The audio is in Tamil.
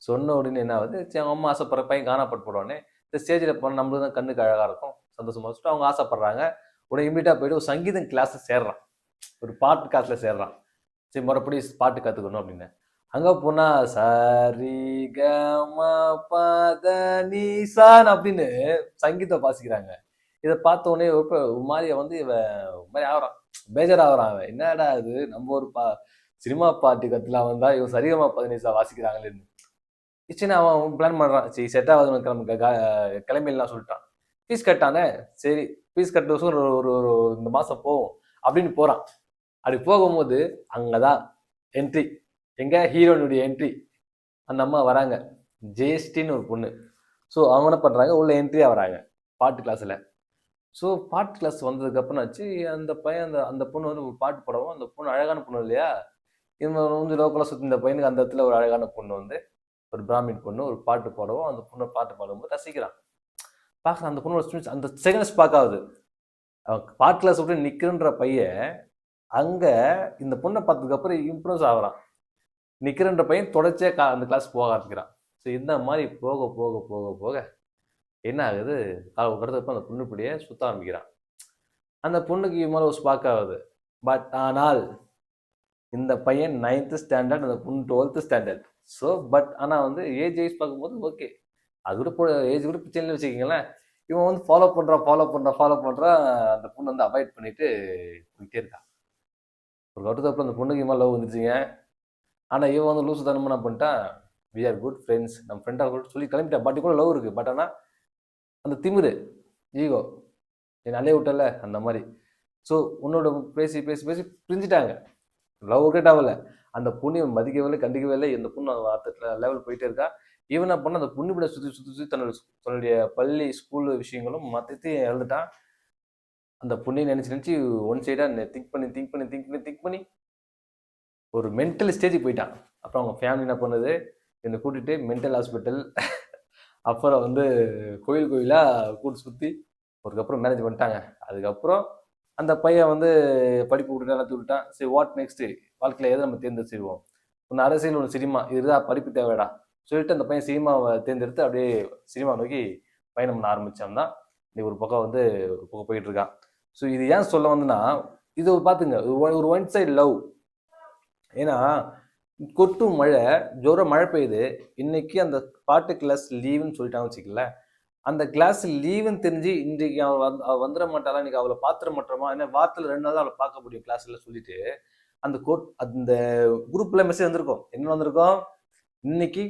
சொன்ன உடனே என்ன ஆகுது, சரி அவங்க அம்மா ஆசைப்படுற பையன் காணாப்பட்டு போடுவானே, இந்த ஸ்டேஜில் போனால் நம்மளுக்கு தான் கண்ணுக்கு அழகாக இருக்கும், சந்தோஷமா வச்சுட்டு அவங்க ஆசைப்படுறாங்க. உடனே இமீடியட்டாக போயிட்டு ஒரு சங்கீதம் கிளாஸ் சேர்றான், ஒரு பாட்டு கிளாஸில் சேர்றான். சரி மறுபடி பாட்டு கற்றுக்கணும் அப்படின்னு அங்கே போனால் சரி க ம ப த நீ சான் அப்படின்னு சங்கீதம் வாசிக்கிறாங்க. இதை பார்த்த உடனே இப்போ ஒரு மாதிரி வந்து ஒரு மாதிரி ஆகிறான், பேஜர் ஆகிறான். அவன் என்னடா இது, நம்ம ஒரு சினிமா பாட்டு கற்றுலாம் வந்தா இவன் சரிகமா பதினேசா வாசிக்கிறாங்களேன்னு இச்சுன்னு அவன் பிளான் பண்ணுறான். சரி செட் ஆகுது கிளம்பிடலாம் சொல்லிட்டான். ஃபீஸ் கட்டானே, சரி ஃபீஸ் கட்ட வருஷம் ஒரு இந்த மாதம் போவோம் அப்படின்னு போகிறான். அப்படி போகும்போது அங்கே தான் என்ட்ரி, எங்க ஹீரோனுடைய என்ட்ரி. அந்த அம்மா வராங்க, ஜேஸ்டின்னு ஒரு பொண்ணு. ஸோ அவங்க என்ன பண்ணுறாங்க, உள்ள என்ட்ரியாக வராங்க பாட்டு கிளாஸில். ஸோ பாட்டு கிளாஸ் வந்ததுக்கப்புறம் ஆச்சு அந்த பையன் அந்த பொண்ணு வந்து ஒரு பாட்டு பாடவும், அந்த பொண்ணு அழகான பொண்ணு இல்லையா, இவன் வந்து லோக்கலாக சுற்றி இந்த பையனுக்கு அந்த இடத்துல ஒரு அழகான பொண்ணு வந்து ஒரு பிராமின் பொண்ணு ஒரு பாட்டு பாடவும், அந்த பொண்ணை பாட்டு பாடும்போது ரசிக்கிறான். பார்க்குறான் அந்த பொண்ணோட அந்த செகண்ட்ஸ் பார்க்காது. அவன் பாட்டு கிளாஸ் விட்டு நிற்கிறன்ற பையன் அங்கே இந்த பொண்ணை பார்த்ததுக்கப்புறம் இம்ப்ரெஸ் ஆகிறான். நிற்கிறன்ற பையன் தொடர்ச்சியாக அந்த கிளாஸ் போக ஆரம்பிக்கிறான். ஸோ இந்த மாதிரி போக போக போக போக என்ன ஆகுது, கடத்தப்ப அந்த பொண்ணு இப்படியே சுற்ற ஆரம்பிக்கிறான். அந்த பொண்ணுக்கு மேலே ஒரு ஸ்பாக் ஆகுது. பட் ஆனால் இந்த பையன் 9th ஸ்டாண்டர்ட், அந்த பொண்ணு 12th ஸ்டாண்டர்ட். ஸோ பட் ஆனால் வந்து ஏஜ் பார்க்கும்போது ஓகே, அது கூட ஏஜ் கூட பிரச்சனை வச்சுக்கிங்களேன். இவன் வந்து ஃபாலோ பண்ணுறான். அந்த பொண்ணு வந்து அவாய்ட் பண்ணிட்டு போயிட்டே இருக்கான். ஒரு கட்டத்துக்கு அந்த பொண்ணுக்கு இவன் லவ் வந்துருச்சுங்க. ஆனால் இவன் வந்து லூசு தனமாக என்ன பண்ணிட்டான், வி ஆர் குட் ஃப்ரெண்ட்ஸ், நம்ம ஃப்ரெண்டாக கூட சொல்லி கிளம்பிட்டான். பட் கூட லவ் இருக்குது. பட் ஆனால் அந்த திமிரு, ஈகோ, என் அலைய விட்டல அந்த மாதிரி. ஸோ உன்னோட பேசி பேசி பேசி பிரிஞ்சுட்டாங்க. லவ் கிரேட் ஆகலை. அந்த பொண்ணு மதிக்கவே இல்லை, கண்டிக்கவே இல்லை. இந்த பொண்ணு லெவல் போயிட்டே இருக்கா. ஈவனாக பண்ண அந்த பொண்ணு விட சுற்றி தன்னுடைய பள்ளி ஸ்கூல் விஷயங்களும் மற்றத்தையும் இழந்துட்டான். அந்த பொண்ணை நினச்சி ஒன் சைடாக திங்க் பண்ணி ஒரு மென்டல் ஸ்டேஜுக்கு போயிட்டான். அப்புறம் அவங்க ஃபேமிலி என்ன பண்ணுது, என்னை கூட்டிகிட்டு மென்டல் ஹாஸ்பிட்டல், அப்புறம் வந்து கோயிலாக கூட்டு சுற்றி அதுக்கப்புறம் மேரேஜ் பண்ணிட்டாங்க. அதுக்கப்புறம் அந்த பையன் வந்து படிப்பு விட்டு நடத்தி விட்டான். சரி வாட் நெக்ஸ்ட்டு, வாழ்க்கையில் எதை நம்ம தேர்ந்தெடுத்துருவோம், ஒன்று அரசியல், ஒன்று சினிமா, இதுதான் படிப்பு தேவைடா சொல்லிட்டு அந்த பையன் சினிமாவை தேர்ந்தெடுத்து அப்படியே சினிமா நோக்கி பயணம் பண்ண ஆரம்பித்தான் தான் இன்னைக்கு ஒரு பக்கம் வந்து போயிட்டு இருக்கான். ஸோ இது ஏன் சொல்ல வந்துன்னா, இது பார்த்துங்க ஒரு ஒன் சைடு லவ். ஏன்னா கொட்டும் மழை, ஜோரம் மழை பெய்யுது. இன்னைக்கு அந்த பாட்டு கிளாஸ் லீவுன்னு சொல்லிட்டான்னு வச்சுக்கல, அந்த கிளாஸ் லீவுன்னு தெரிஞ்சு இன்றைக்கு அவள் வந்துட மாட்டாளா, இன்னைக்கு அவளை பார்த்துட மாட்டோமா, ஏன்னா வாரத்தில் 2 நாள் தான் அவளை பார்க்க முடியும் கிளாஸ்ல சொல்லிட்டு அந்த குரூப்ல மெசேஜ் வந்திருக்கும். என்ன வந்திருக்கும், இன்னைக்கு